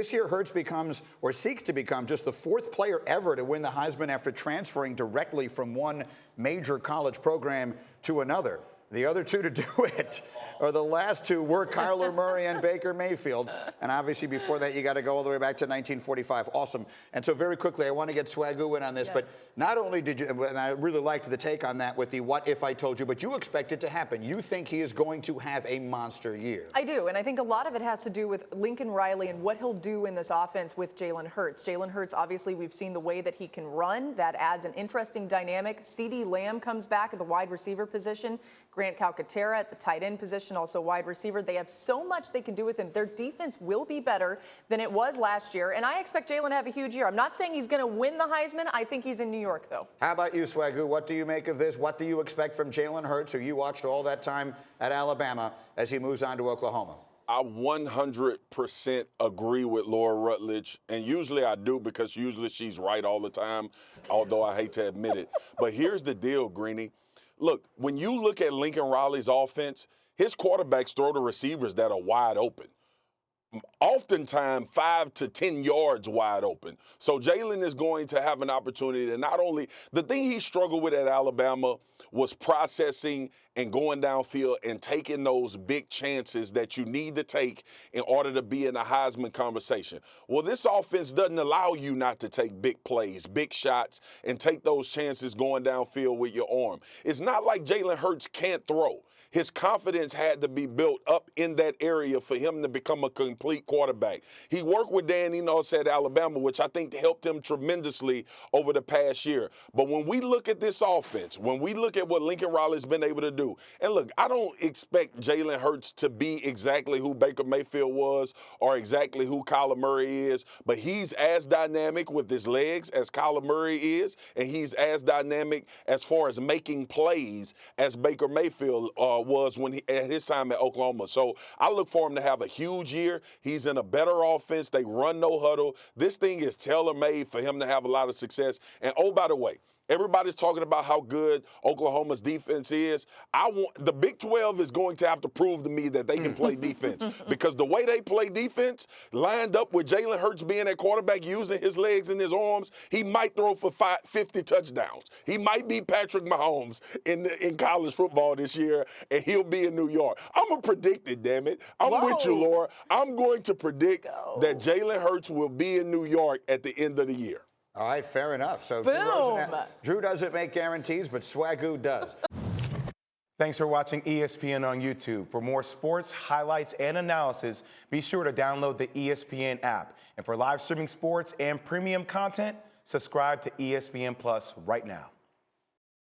This year, Hurts becomes, or seeks to become, just the fourth player ever to win the Heisman after transferring directly from one major college program to another. The other two to do it, or the last two, were Kyler Murray and Baker Mayfield. And obviously, before that, you got to go all the way back to 1945. Awesome. And so very quickly, I want to get Swagoo in on this. Yeah. But not only did you, and I really liked the take on that with the what if I told you, but you expect it to happen. You think he is going to have a monster year. I do. And I think a lot of it has to do with Lincoln Riley and what he'll do in this offense with Jalen Hurts. Jalen Hurts, obviously, we've seen the way that he can run. That adds an interesting dynamic. CeeDee Lamb comes back at the wide receiver position. Grant Calcaterra at the tight end position, also wide receiver. They have so much they can do with him. Their defense will be better than it was last year, and I expect Jalen to have a huge year. I'm not saying he's going to win the Heisman. I think he's in New York, though. How about you, Swagoo? What do you make of this? What do you expect from Jalen Hurts, who you watched all that time at Alabama, as he moves on to Oklahoma? I 100% agree with Laura Rutledge, and usually I do because usually she's right all the time, although I hate to admit it. But here's the deal, Greeny. Look, when you look at Lincoln Riley's offense, his quarterbacks throw to receivers that are wide open. Oftentimes 5 to 10 yards wide open. So Jalen is going to have an opportunity to not only, the thing he struggled with at Alabama was processing and going downfield and taking those big chances that you need to take in order to be in a Heisman conversation. Well, this offense doesn't allow you not to take big plays, big shots, and take those chances going downfield with your arm. It's not like Jalen Hurts can't throw. His confidence had to be built up in that area for him to become a complete quarterback. He worked with Dan Enos at Alabama, which I think helped him tremendously over the past year. But when we look at this offense, when we look at what Lincoln Riley's been able to do, and look, I don't expect Jalen Hurts to be exactly who Baker Mayfield was or exactly who Kyler Murray is, but he's as dynamic with his legs as Kyler Murray is, and he's as dynamic as far as making plays as Baker Mayfield was when he at his time at Oklahoma. So I look for him to have a huge year. He's in a better offense. They run no huddle. This thing is tailor-made for him to have a lot of success. And oh, by the way, everybody's talking about how good Oklahoma's defense is. The Big 12 is going to have to prove to me that they can play defense, because the way they play defense, lined up with Jalen Hurts being at quarterback, using his legs and his arms, he might throw for 50 touchdowns. He might be Patrick Mahomes in college football this year, and he'll be in New York. I'm going to predict it, damn it. I'm with you, Laura. I'm going to predict that Jalen Hurts will be in New York at the end of the year. All right, fair enough. So Drew doesn't make guarantees, but Swagoo does. Thanks for watching ESPN on YouTube. For more sports, highlights, and analysis, be sure to download the ESPN app. And for live streaming sports and premium content, subscribe to ESPN Plus right now.